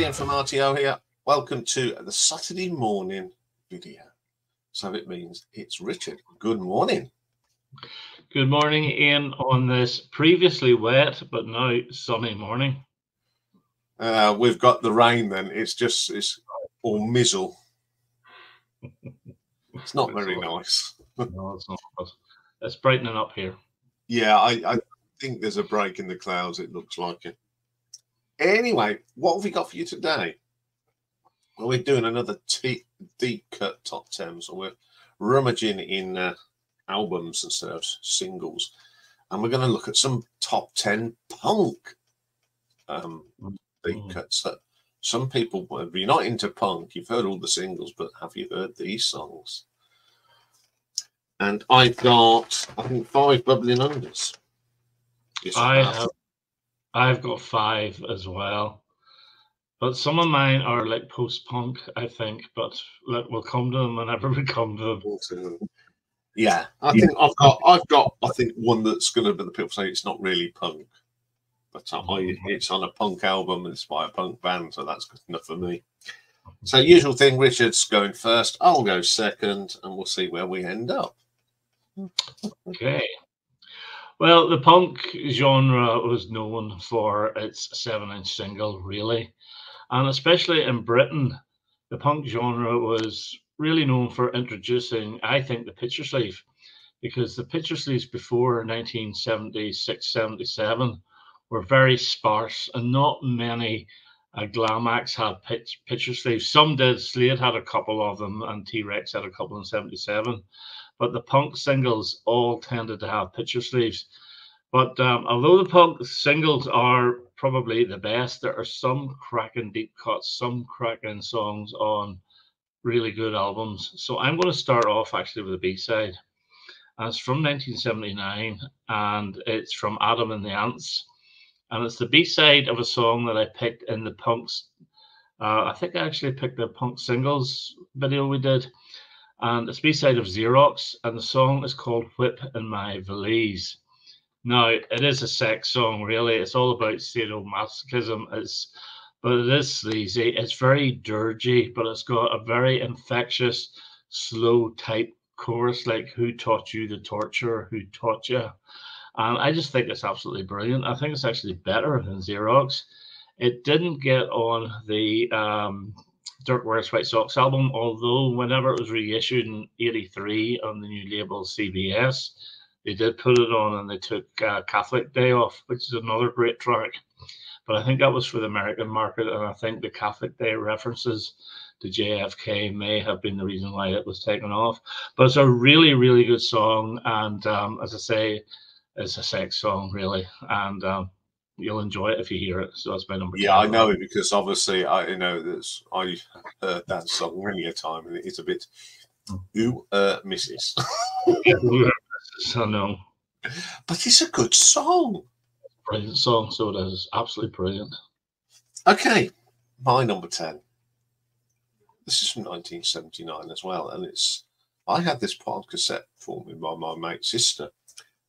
Ian from RTO here. Welcome to the Saturday morning video. So it means it's Richard. Good morning. Good morning, Ian, on this previously wet but now sunny morning. We've got the rain then. It's all mizzle. It's not very nice. No, it's not. But it's brightening up here. Yeah, I think there's a break in the clouds. It looks like it. Anyway, what have we got for you today? Well, we're doing another deep cut top 10. So we're rummaging in albums instead of singles. And we're going to look at some top 10 punk deep cuts that some people, if you're not into punk, you've heard all the singles, but have you heard these songs? And I've got, I think, 5 bubbling unders. Yes, I've got 5 as well. But some of mine are like post-punk, I think. But look, we'll come to them whenever we come to them. Yeah, I think I've got one that's going to be the people say it's not really punk, but it's on a punk album and it's by a punk band, so that's good enough for me. So usual thing, Richard's going first, I'll go second, and we'll see where we end up. Okay. Well, the punk genre was known for its 7-inch single, really. And especially in Britain, the punk genre was really known for introducing, I think, the picture sleeve, because the picture sleeves before 1976-77 were very sparse and not many glam acts had picture sleeves. Some did. Slade had a couple of them and T-Rex had a couple in 77. But the punk singles all tended to have picture sleeves. But although the punk singles are probably the best, there are some cracking deep cuts, some cracking songs on really good albums. So I'm going to start off actually with a B-side. And it's from 1979, and it's from Adam and the Ants. And it's the B-side of a song that I picked in the punks. I think I actually picked the punk singles video we did. And it's B-side of Xerox, and the song is called Whip in My Valise. Now, it is a sex song, really. It's all about sadomasochism, but it is sleazy. It's very dirgy, but it's got a very infectious, slow type chorus, like "Who taught you the torture? Who taught you?" And I just think it's absolutely brilliant. I think it's actually better than Xerox. It didn't get on the Dirt Wears White Socks album, although whenever it was reissued in '83 on the new label CBS, they did put it on, and they took Catholic Day off, which is another great track. But I think that was for the American market, and I think the Catholic Day references to JFK may have been the reason why it was taken off. But it's a really, really good song, and as I say, it's a sex song, really, and you'll enjoy it if you hear it. So that's my number 10. Yeah, I know it because obviously I heard that song many a time, and it's a bit misses. I know. But it's a good song. Brilliant song, so it is. Absolutely brilliant. Okay, my number 10. This is from 1979 as well, and I had this pod cassette for me by my mate's sister,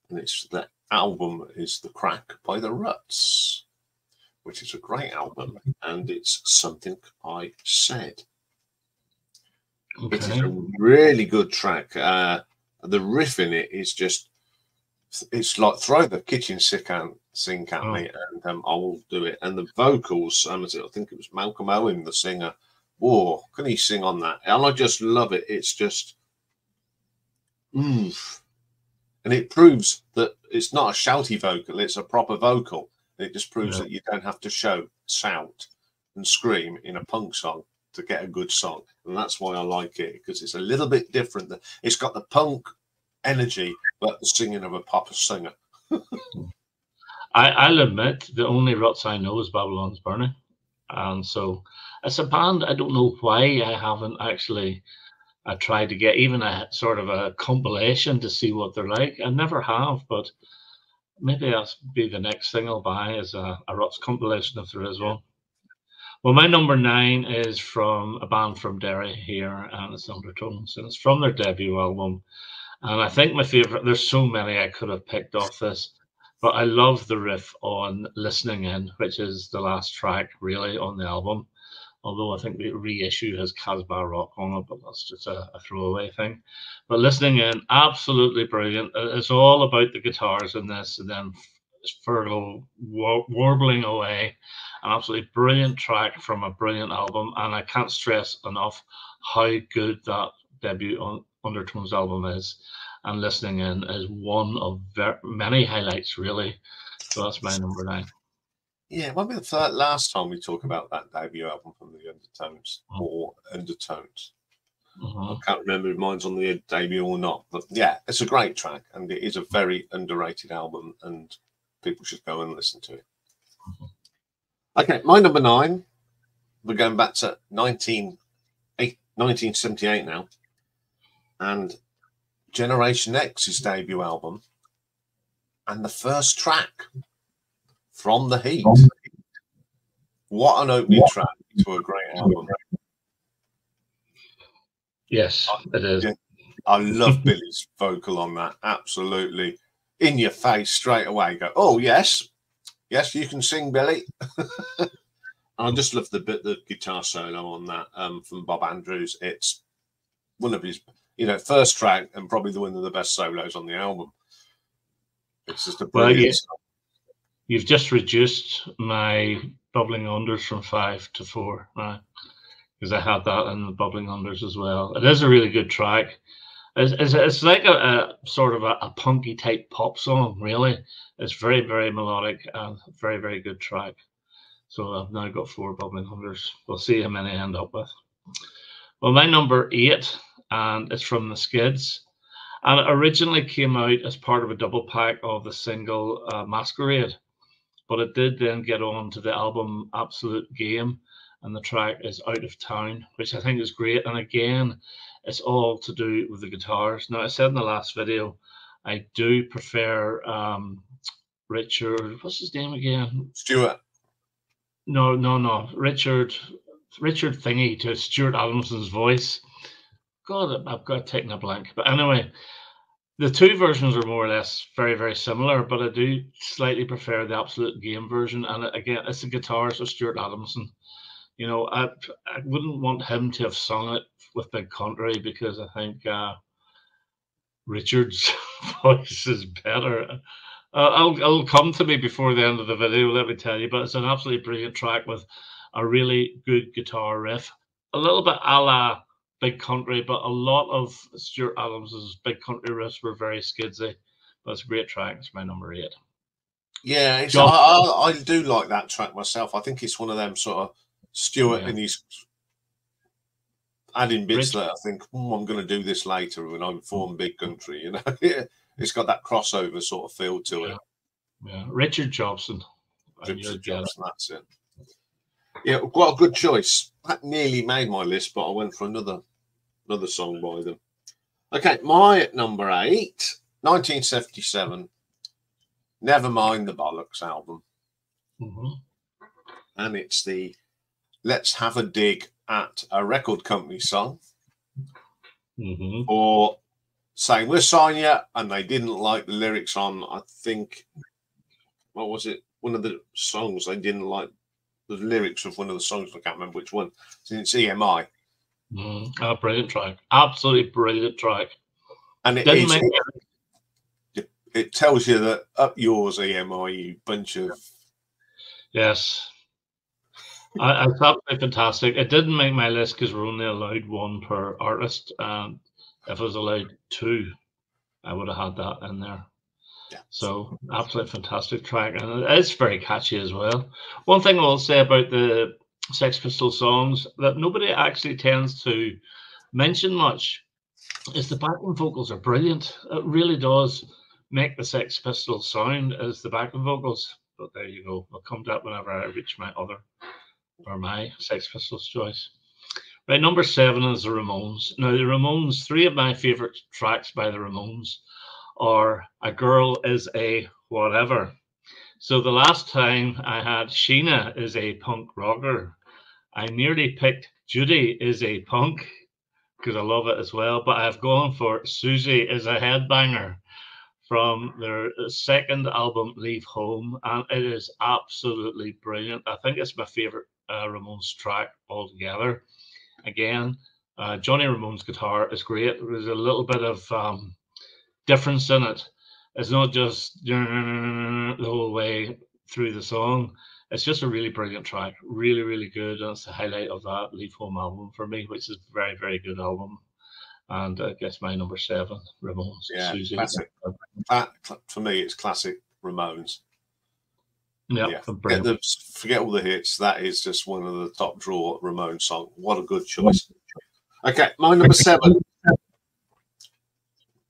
and the album is The Crack by the Ruts, which is a great album, and it's Something I Said. Okay. It is a really good track. The riff in it is it's like throw the kitchen sink at me and I will do it. And the vocals, I think it was Malcolm Owen, the singer. Whoa, can he sing on that? And I just love it. It's just, oof. And it proves that it's not a shouty vocal, it's a proper vocal. It just proves that you don't have to shout and scream in a punk song to get a good song. And that's why I like it, because it's a little bit different. It's got the punk energy, but the singing of a proper singer. I'll admit, the only Ruts I know is Babylon's Burning. And so it's a band, I don't know why I haven't actually tried to get even a sort of a compilation to see what they're like. I never have, but maybe that'll be the next thing I'll buy is a Ruts compilation if there is one. Well, my number 9 is from a band from Derry here, and it's Undertones, and it's from their debut album. And I think my favorite, there's so many I could have picked off this, but I love the riff on Listening In, which is the last track really on the album. although I think the reissue has Casbah Rock on it, but that's just a throwaway thing. But listening in, absolutely brilliant. It's all about the guitars in this, and then Fergal warbling away. An absolutely brilliant track from a brilliant album, and I can't stress enough how good that debut on Undertones album is. And listening in is one of many highlights, really. So that's my number 9. Yeah, when was the last time we talked about that debut album from the Undertones or Undertones? I can't remember if mine's on the debut or not, but yeah, it's a great track, and it is a very underrated album, and people should go and listen to it. Okay, my number 9, we're going back to 1978 now, and Generation X's debut album, and the first track, From the Heat. What an opening track to a great album. Yes, it is. I love Billy's vocal on that. Absolutely. In your face straight away. Go, oh, yes. Yes, you can sing, Billy. I just love the guitar solo on that from Bob Andrews. It's one of his, first track and probably one of the best solos on the album. It's just a brilliant song. You've just reduced my bubbling unders from 5 to 4 now, because I had that in the bubbling unders as well. It is a really good track. It's like a sort of a punky type pop song, really. It's very, very melodic and very, very good track. So I've now got 4 bubbling unders. We'll see how many I end up with. Well, my number 8, and it's from the Skids. And it originally came out as part of a double pack of the single Masquerade. But it did then get on to the album Absolute Game, and the track is Out of Town, which I think is great. And again, it's all to do with the guitars. Now, I said in the last video, I do prefer Richard, what's his name again? Stuart. No. Richard Thingy to Stuart Adamson's voice. God, I've got taken a blank. But anyway, the two versions are more or less very, very similar, but I do slightly prefer the Absolute Game version. And again, it's the guitars of Stuart Adamson. I wouldn't want him to have sung it with Big Country, because I think Richard's voice is better. It'll come to me before the end of the video, let me tell you, but it's an absolutely brilliant track with a really good guitar riff. A little bit a la Big Country, but a lot of Stuart Adams's Big Country riffs were very skidsy. But it's a great track. It's my number 8. Yeah, I do like that track myself. I think it's one of them sort of Stuart and he's adding bits that I think, I'm going to do this later when I form Big Country. It's got that crossover sort of feel to it. Yeah, Richard Jobson. Richard Jobson, that's it. Yeah, quite a good choice. That nearly made my list, but I went for another song by them. Okay, my number 8, 1977. Never Mind the Bollocks album. And it's the Let's Have a Dig at a Record Company song. Or saying, we'll sign you, and they didn't like the lyrics on, I think, what was it? One of the songs they didn't like the lyrics of one of the songs. I can't remember which one. It's EMI. Brilliant track. Absolutely brilliant track. And it tells you that up yours, EMI, you bunch of... Yes. It's absolutely fantastic. It didn't make my list because we're only allowed 1 per artist. And if I was allowed 2, I would have had that in there. Yeah. So, absolutely fantastic track. And it's very catchy as well. One thing I will say about the Sex Pistols songs that nobody actually tends to mention much is the backing vocals are brilliant. It really does make the Sex Pistols sound as the backing vocals. But there you go. I'll come to that whenever I reach my Sex Pistols choice. Right, number 7 is the Ramones. Now, the Ramones, 3 of my favorite tracks by the Ramones are A Girl Is a Whatever. So the last time I had Sheena Is a Punk Rocker, I nearly picked Judy Is a Punk because I love it as well, but I've gone for Susie Is a Headbanger from their second album, Leave Home, and it is absolutely brilliant. I think it's my favorite Ramones track altogether. Again, Johnny Ramone's guitar is great. There's a little bit of difference in it. It's not just the whole way through the song. It's just a really brilliant track, really, really good. And it's the highlight of that Leave Home album for me, which is a very, very good album. And I guess my number 7, Ramones. Yeah, Susie. classic. That, for me, it's classic Ramones. Yeah, forget all the hits. That is just one of the top draw Ramones song. What a good choice. Okay, my number 7.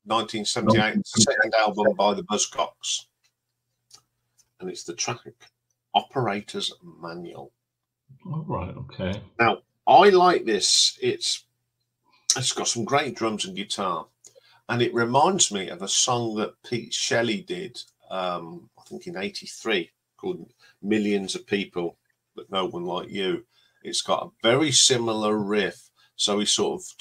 1978, second album by the Buzzcocks, and it's the track Operator's Manual. All right, okay. Now, I like this. It's got some great drums and guitar, and it reminds me of a song that Pete Shelley did, I think in '83, called Millions of People, But No One Like You. It's got a very similar riff. So he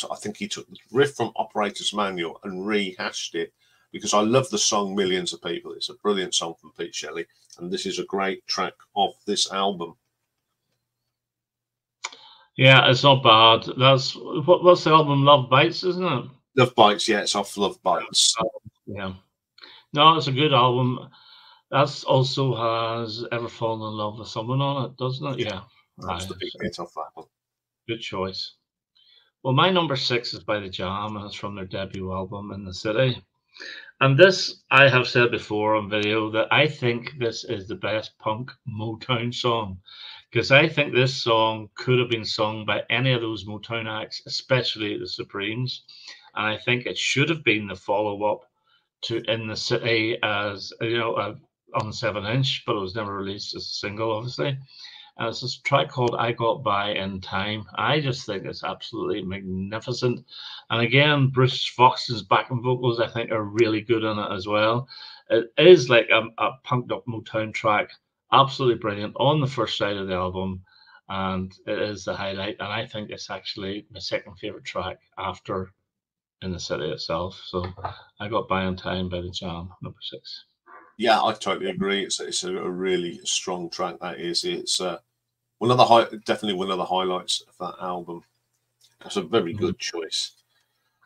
I think he took the riff from Operator's Manual and rehashed it, because I love the song Millions of People. It's a brilliant song from Pete Shelley, and this is a great track off this album. Yeah, it's not bad. What's the album? Love Bites, isn't it? Love Bites, yeah, it's off Love Bites. Yeah. No, it's a good album. That also has Ever Fallen in Love with Someone on it, doesn't it? Yeah. That's the big hit off that one. Good choice. Well, my number 6 is by The Jam, and it's from their debut album, In the City. And this, I have said before on video, that I think this is the best punk Motown song, because I think this song could have been sung by any of those Motown acts, especially the Supremes. And I think it should have been the follow-up to In the City, as you know, on 7-inch, but it was never released as a single, obviously. And it's this track called I Got By in Time. I just think it's absolutely magnificent. And again, Bruce Fox's backing vocals, I think, are really good in it as well. It is like a punked up Motown track. Absolutely brilliant on the first side of the album. And it is the highlight. And I think it's actually my second favorite track after In the City itself. So I Got By in Time by The Jam, number 6. Yeah, I totally agree. It's a really strong track, that is. It's definitely one of the highlights of that album. That's a very good choice.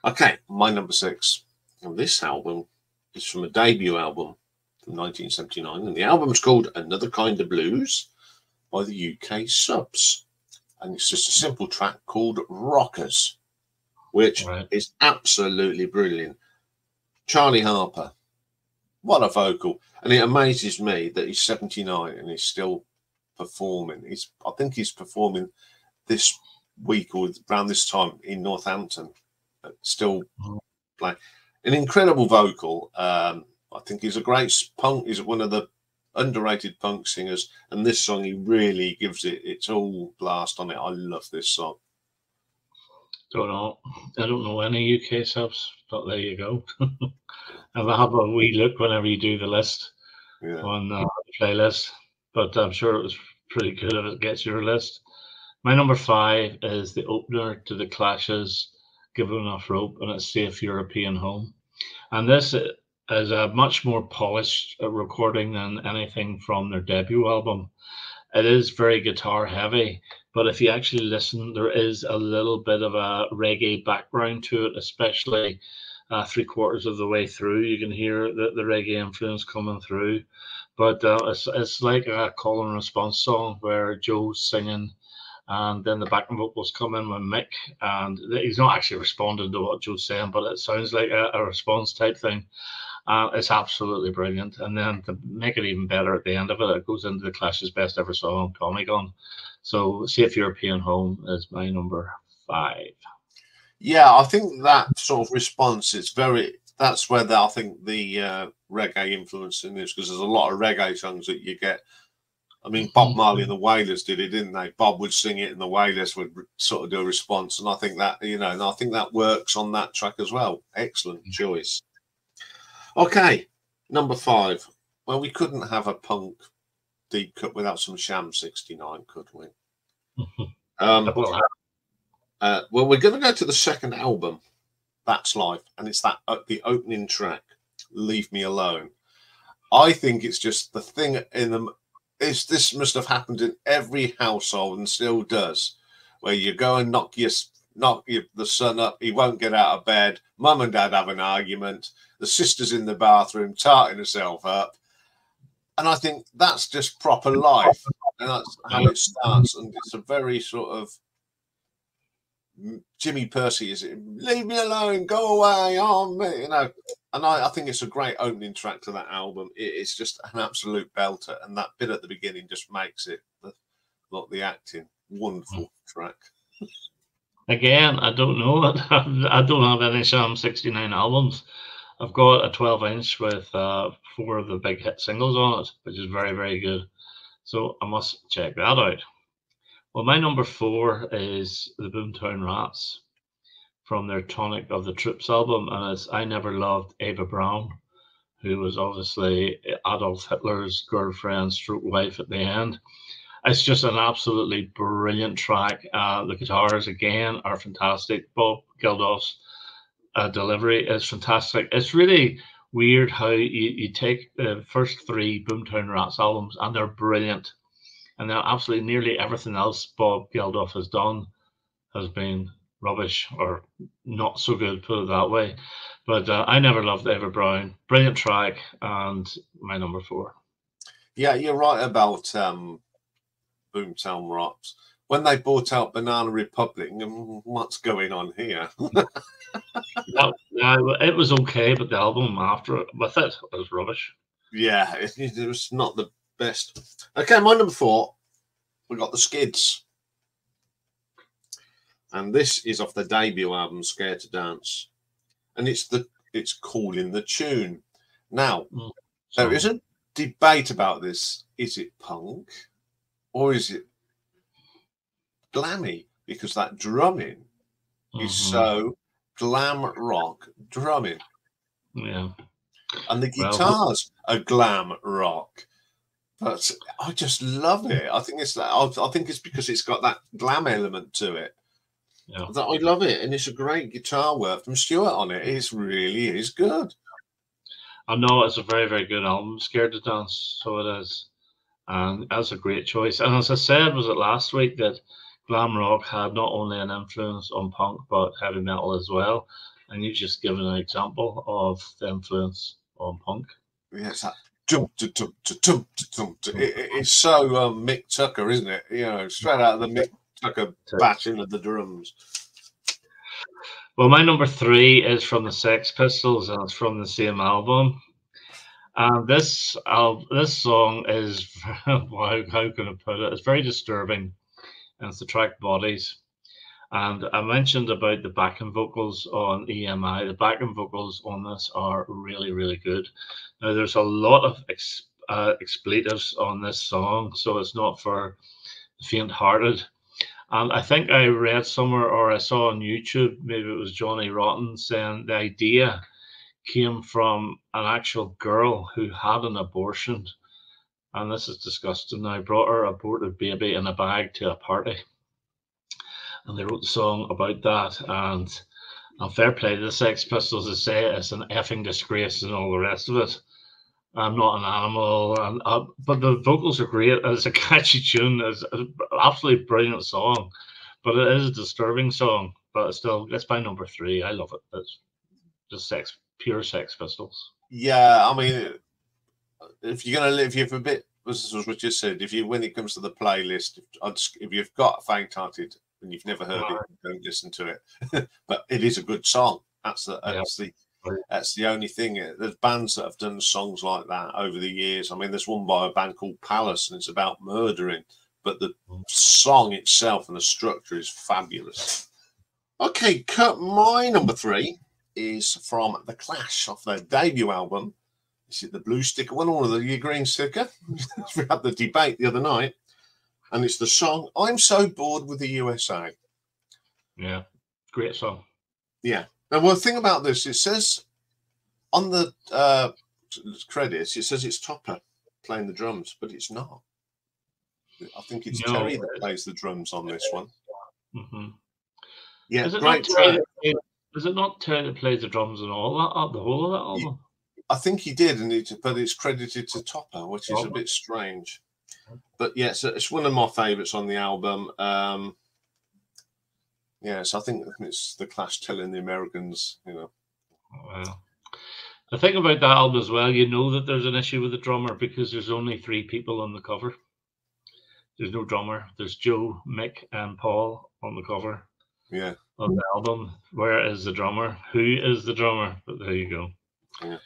Okay, my number 6. And this album is from a debut album from 1979, and the album's called Another Kind of Blues by the UK Subs. And it's just a simple track called Rockers, which is absolutely brilliant. Charlie Harper, what a vocal. And it amazes me that he's 79 and he's still performing. I think he's performing this week or around this time in Northampton, still playing. An incredible vocal. I think he's a great punk. He's one of the underrated punk singers, and this song, he really gives it its all blast on it. I love this song. I don't know any UK subs, but there you go. And I'll have a wee look whenever you do the list on the playlist. But I'm sure it was pretty good if it gets your list. My number 5 is the opener to the Clash's Give Enough Rope, and it's Safe European Home. And this is a much more polished recording than anything from their debut album. It is very guitar heavy, but if you actually listen, there is a little bit of a reggae background to it, especially 3/4 of the way through. You can hear the reggae influence coming through. But it's like a call and response song where Joe's singing, and then the backing vocals come in with Mick, and he's not actually responding to what Joe's saying, but it sounds like a response type thing. It's absolutely brilliant. And then to make it even better at the end of it, it goes into the Clash's best ever song, Tommy Gun. So Safe European Home is my number 5. Yeah, I think that sort of response is that's where I think the reggae influence in this, because there's a lot of reggae songs that you get. I mean, Bob Marley and the Wailers did it, didn't they? Bob would sing it and the Wailers would sort of do a response. And I think that, and I think that works on that track as well. Excellent choice. Okay, number 5. Well, we couldn't have a punk deep cut without some Sham 69, could we? Well, we're going to go to the second album, That's Life, and it's the opening track, Leave Me Alone. I think it's just the thing in this must have happened in every household and still does, where you go and knock the son up, he won't get out of bed, mum and dad have an argument, the sister's in the bathroom tarting herself up, and I think that's just proper life, and that's how it starts. And it's a very sort of Jimmy Percy, is it? Leave me alone, go away, on me, you know. And I think it's a great opening track to that album. It's just an absolute belter, and that bit at the beginning just makes it, like the acting, wonderful track. Again, I don't know. I don't have any Sham 69 albums. I've got a 12-inch with 4 of the big hit singles on it, which is very, very good. So I must check that out. Well, my number 4 is the Boomtown Rats from their Tonic of the Troops album, and it's I Never Loved Ava Brown, who was obviously Adolf Hitler's girlfriend stroke wife at the end. It's just an absolutely brilliant track. The guitars, again, are fantastic. Bob Geldof's delivery is fantastic. It's really weird how you take the first 3 Boomtown Rats albums, and they're brilliant. And then absolutely nearly everything else Bob Geldof has done has been rubbish or not so good, put it that way. But I Never Loved Ava Brown. Brilliant track, and my number 4. Yeah, you're right about Boomtown Rats. When they bought out Banana Republic, what's going on here? It was okay, but the album after it, with it was rubbish. Yeah, it was not the best. Okay, my number 4, we got the Skids. And this is off the debut album, Scared to Dance. And it's Calling the Tune. Now, there is a debate about this. Is it punk or is it glammy? Because that drumming is so glam rock drumming. Yeah. And the guitars are glam rock. But I just love it. I think it's because it's got that glam element to it. Yeah. That I love it, and it's a great guitar work from Stuart on it. It really is good. I know it's a very, very good album, Scared to Dance, so it is. And that's a great choice. And as I said, was it last week, that glam rock had not only an influence on punk, but heavy metal as well. And you've just given an example of the influence on punk. Yes, that it's so Mick Tucker, isn't it? You know, straight out of the Mick Tucker bashing of the drums. Well, my number 3 is from the Sex Pistols, and it's from the same album. And this song is, wow, how can I put it? It's very disturbing, and it's the track Bodies. And I mentioned about the backing vocals on EMI. The backing vocals on this are really, really good. Now, there's a lot of expletives on this song, so it's not for the faint-hearted. And I think I read somewhere, or I saw on YouTube, maybe it was Johnny Rotten, saying the idea came from an actual girl who had an abortion. And this is disgusting. Now, brought her aborted baby in a bag to a party. And they wrote the song about that. And fair play to the Sex Pistols to say it's an effing disgrace and all the rest of it. I'm not an animal, but the vocals are great. It's a catchy tune. It's an absolutely brilliant song, but it is a disturbing song. But still, it's my number 3. I love it. It's just pure Sex Pistols. Yeah, I mean, if you're gonna live, you've a bit. This is what you said. When it comes to the playlist, if you've got Faint-Hearted and you've never heard it, don't listen to it. But it is a good song. That's the only thing. There's bands that have done songs like that over the years. I mean, there's one by a band called Palace, and it's about murdering, but the song itself and the structure is fabulous. Okay, Kurt, my number 3 is from The Clash off their debut album. Is it the blue sticker one or the green sticker? We had the debate the other night, and it's the song I'm So Bored with the USA. Yeah, great song. Yeah. Now, one thing about this, it says on the credits, it says it's Topper playing the drums, but it's not. I think it's Terry that plays the drums on this one. Mm-hmm. Yeah, is it great track. Is it not Terry that plays the drums and all that, the whole of that album? I think he did, but it's credited to Topper, which is a bit strange. But yeah, it's one of my favourites on the album. So I think it's the Clash telling the Americans, Wow. The thing about that album as well, you know that there's an issue with the drummer because there's only 3 people on the cover. There's no drummer. There's Joe, Mick, and Paul on the cover of the album. Where is the drummer? Who is the drummer? But there you go. Yeah.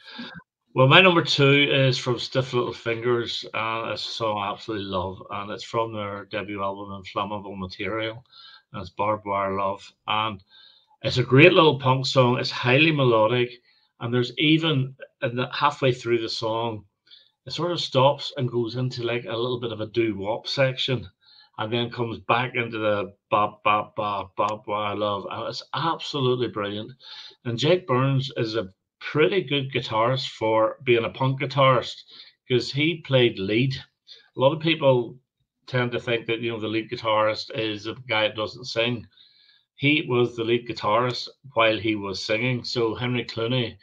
Well, my number 2 is from Stiff Little Fingers. It's a song I absolutely love, and it's from their debut album, Inflammable Material. And it's Barbed Wire Love. And it's a great little punk song. It's highly melodic, and there's even halfway through the song, it sort of stops and goes into like a little bit of a doo-wop section, and then comes back into the bop bop bop bop wire love, and it's absolutely brilliant. And Jake Burns is a pretty good guitarist for being a punk guitarist because he played lead. A lot of people tend to think that the lead guitarist is a guy that doesn't sing. He was the lead guitarist while he was singing, so Henry Clooney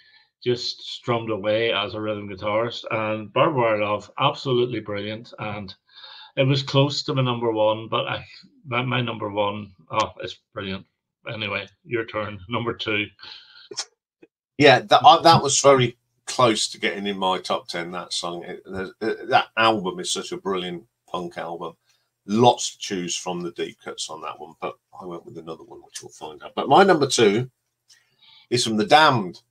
just strummed away as a rhythm guitarist. And Barbed Wire Love, absolutely brilliant. And it was close to my number 1, but my number 1, it's brilliant. Anyway, your turn, number 2. Yeah, that was very close to getting in my top 10. That song, that album is such a brilliant punk album. Lots to choose from the deep cuts on that one, but I went with another one, which we'll find out. But my number 2 is from the Damned,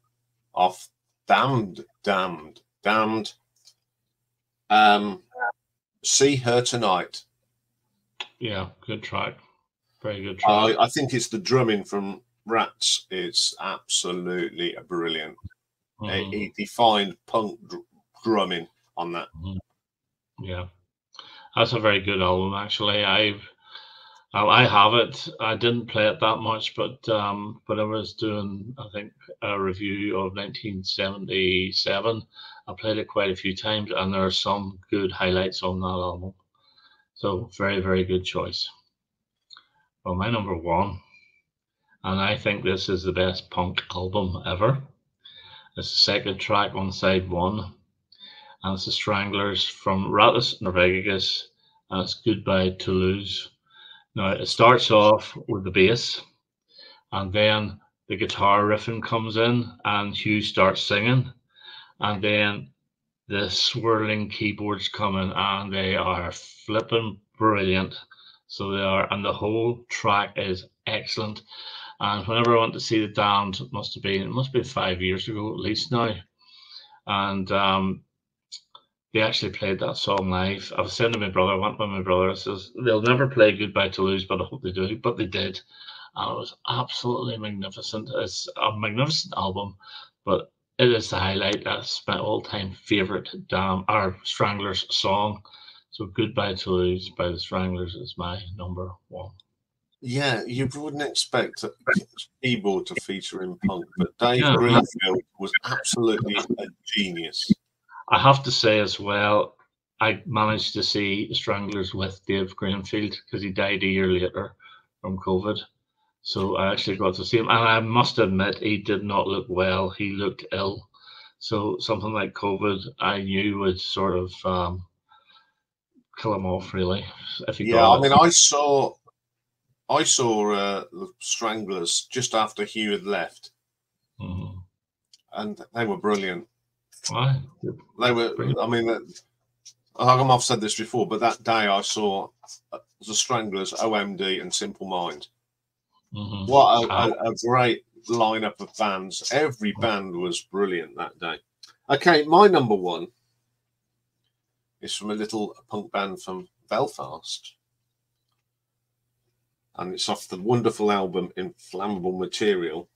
off Damned. See Her Tonight. Yeah, good track. Very good track. I think it's the drumming from Rats. It's absolutely brilliant. He defined punk drumming on that. Yeah, that's a very good album, actually. I have it. I didn't play it that much, but when I was doing, I think, a review of 1977, I played it quite a few times, and there are some good highlights on that album. So very, very good choice. Well, my number 1, and I think this is the best punk album ever. It's the second track on side 1, and it's the Stranglers from Rattlesnake Norvegius, and it's Goodbye Toulouse. Now, it starts off with the bass, and then the guitar riffing comes in, and Hugh starts singing, and then the swirling keyboards come in, and they are flipping brilliant. So they are, and the whole track is excellent. And whenever I went to see the Damned, it must have been 5 years ago at least now, and they actually played that song live. I was saying to my brother, I went with my brother, I says, they'll never play Goodbye Toulouse, but I hope they do. But they did. And it was absolutely magnificent. It's a magnificent album, but it is the highlight. That's my all-time favourite Stranglers song. So Goodbye Toulouse by the Stranglers is my number 1. Yeah, you wouldn't expect a keyboard to feature in punk, but Dave Greenfield was absolutely a genius. I have to say as well, I managed to see the Stranglers with Dave Greenfield because he died a year later from COVID. So I actually got to see him. And I must admit, he did not look well. He looked ill. So something like COVID, I knew would sort of kill him off, really. If he got I mean, I saw the Stranglers just after Hugh had left. And they were brilliant. Why? They were, I mean, I've said this before, but that day I saw the Stranglers, OMD, and Simple Mind. What a great lineup of bands. Every band was brilliant that day. Okay, my number 1 is from a little punk band from Belfast. And it's off the wonderful album Inflammable Material.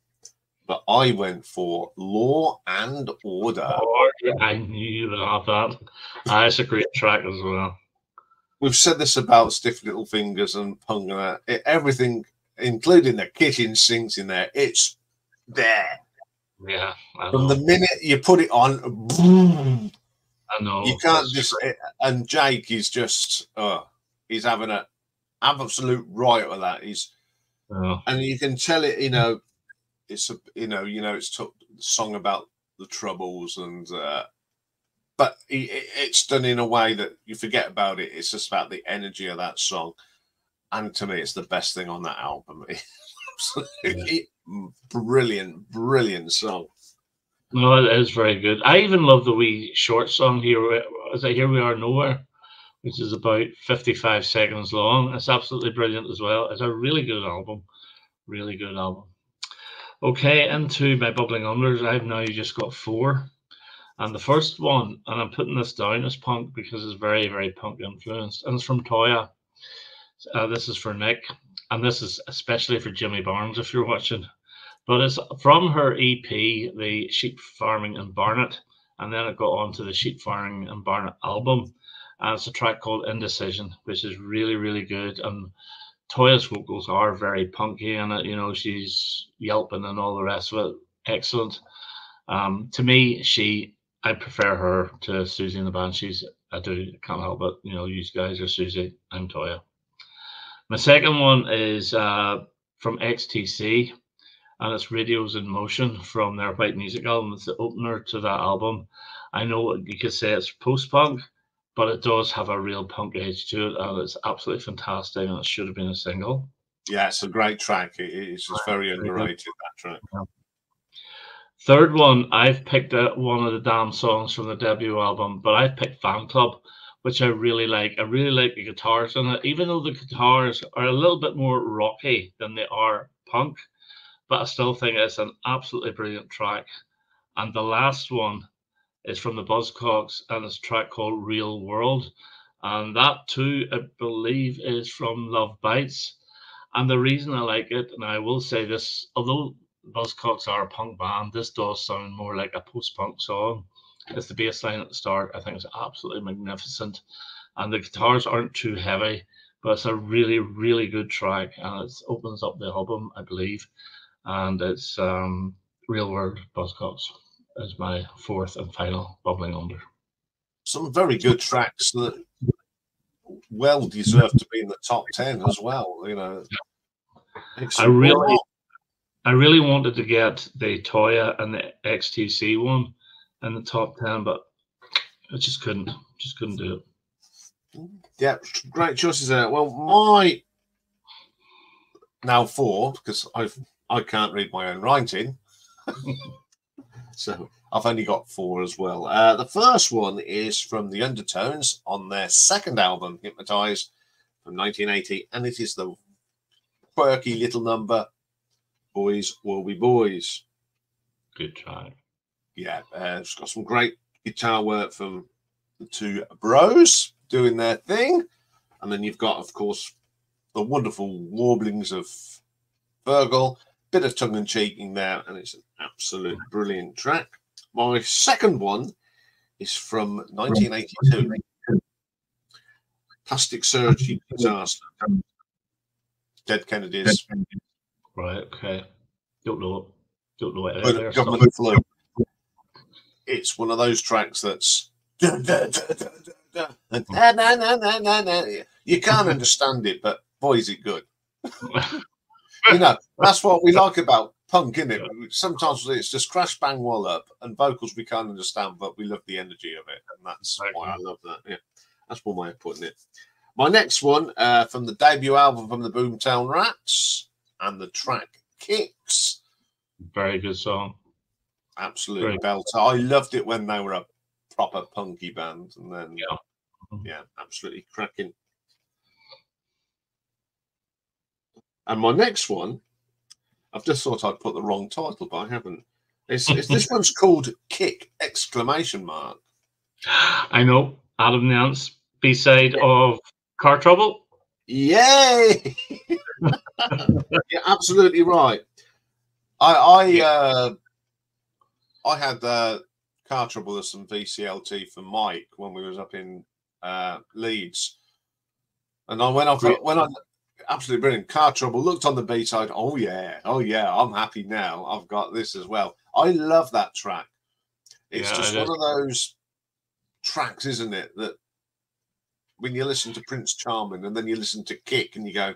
But I went for Law and Order. Oh, yeah, I knew you would have that. It's a great track as well. We've said this about Stiff Little Fingers and punk and that. Everything, including the kitchen sinks in there, it's there. Yeah, from the minute you put it on, boom, I know you can't just. And Jake is just, he's having an absolute riot with that. And you can tell it, it's a, it's a song about the Troubles, and but it's done in a way that you forget about it. It's just about the energy of that song. And to me, it's the best thing on that album. Absolutely brilliant, brilliant song. No, it is very good. I even love the wee short song here. Is it Here We Are Nowhere, which is about 55 seconds long. It's absolutely brilliant as well. It's a really good album. Really good album. Okay, into my bubbling unders. I've now just got 4. And the first one, and I'm putting this down as punk because it's very, very punk influenced. And it's from Toya. This is for Nick. And this is especially for Jimmy Barnes if you're watching. But it's from her EP, the Sheep Farming in Barnet. And then it got on to the Sheep Farming in Barnet album. And it's a track called Indecision, which is really, really good. And Toya's vocals are very punky in it. You know, she's yelping and all the rest of it. Excellent. To me, I prefer her to Susie and the Banshees. I do. Can't help it. You know, you guys are Susie. I'm Toya. My second one is from XTC, and it's Radios in Motion from their White Music album. It's the opener to that album. I know you could say it's post-punk, but it does have a real punk edge to it, and it's absolutely fantastic, and it should have been a single. Yeah, it's a great track. It's just very underrated, that track. Yeah. Third one, I've picked one of the damn songs from the debut album, but I've picked Fan Club, which I really like. I really like the guitars in it, even though the guitars are a little bit more rocky than they are punk, but I still think it's an absolutely brilliant track. And the last one is from the Buzzcocks, and it's a track called Real World. And that too, I believe, is from Love Bites. And the reason I like it, and I will say this, although Buzzcocks are a punk band, this does sound more like a post-punk song. It's the bass line at the start. I think it's absolutely magnificent. And the guitars aren't too heavy, but it's a really, really good track. And it opens up the album, I believe. And it's Real World Buzzcocks is my fourth and final bubbling under. Some very good tracks that well deserve to be in the top 10 as well. You know, I really wanted to get the Toya and the XTC one in the top 10, but I just couldn't do it. Yeah, great choices there. Well, my now 4, because I can't read my own writing. So I've only got 4 as well. The first one is from the Undertones on their second album, Hypnotized, from 1980, and it is the quirky little number, Boys Will Be Boys. Good track. Yeah, it's got some great guitar work from the two bros doing their thing. And then you've got, of course, the wonderful warblings of Virgil, bit of tongue-in-cheeking there, and it's an absolute brilliant track. My second one is from 1982. Plastic Surgery Disaster. Dead Kennedys. Right, okay. Don't know it. Government Flu. It's one of those tracks that's you can't understand it, but boy, is it good. You know, that's what we like about punk, isn't it? Sometimes it's just crash bang wallop and vocals we can't understand, but we love the energy of it, and that's why I love that. Yeah, that's one way of putting it. My next one from the debut album from the Boomtown Rats, and the track Kicks. Very good song. Absolutely belter. I loved it when they were a proper punky band, and then yeah, absolutely cracking. And my next one, I've just thought I'd put the wrong title, but I haven't. This one's called Kick! Exclamation mark. I know. Adam Nance, B-side of Car Trouble. Yay! You're absolutely right. I had Car Trouble with some VCLT for Mike when we was up in Leeds, and when I absolutely brilliant. Car Trouble looked on the B-side. Oh yeah, I'm happy now. I've got this as well. I love that track. It's just one of those tracks, isn't it, that when you listen to Prince Charming and then you listen to Kick and you go,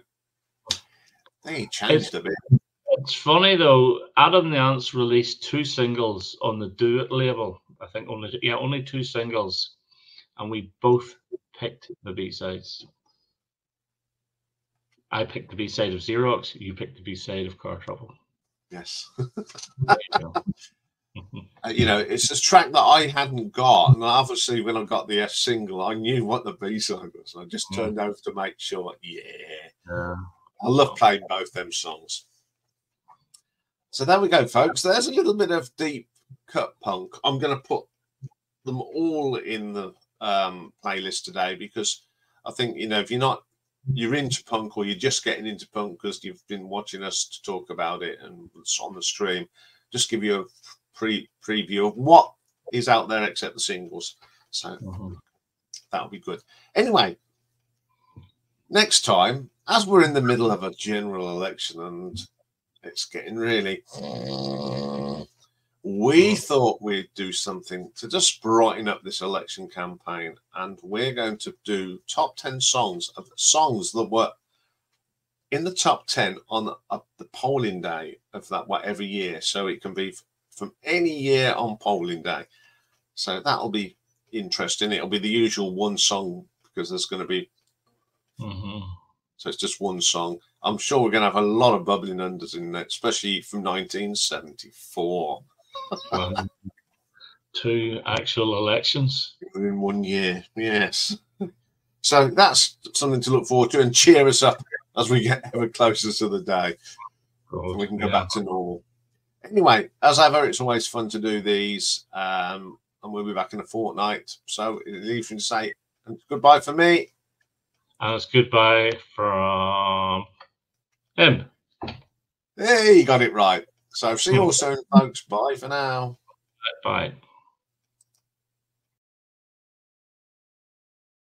they changed a bit. It's funny though, Adam Nance released 2 singles on the Do It label, I think only 2 singles, and we both picked the B-sides. I picked the B-side of Xerox. You picked the B-side of Car Trouble. Yes. There you go. You know, it's a track that I hadn't got, and obviously when I got the F single, I knew what the B-side was. I just turned over to make sure. Yeah. I love playing both them songs. So there we go, folks. There's a little bit of deep cut punk. I'm going to put them all in the playlist today because I think, you know, if you're into punk or you're just getting into punk because you've been watching us to talk about it and it's on the stream, just give you a preview of what is out there except the singles. So that'll be good. Anyway, next time, as we're in the middle of a general election and it's getting really, we thought we'd do something to just brighten up this election campaign, and we're going to do top 10 songs that were in the top 10 on the polling day of that every year. So it can be from any year on polling day. So that'll be interesting. It'll be the usual one song because there's going to be so it's just one song. I'm sure we're going to have a lot of bubbling unders in there, especially from 1974. 2 actual elections in 1 year. Yes. So that's something to look forward to and cheer us up as we get ever closer to the day. And we can go back to normal. Anyway, as ever, it's always fun to do these. And we'll be back in a fortnight. So it leaves me to say goodbye for me. And it's goodbye from him. Hey, you got it right. So see you all soon, folks. Bye for now. Bye.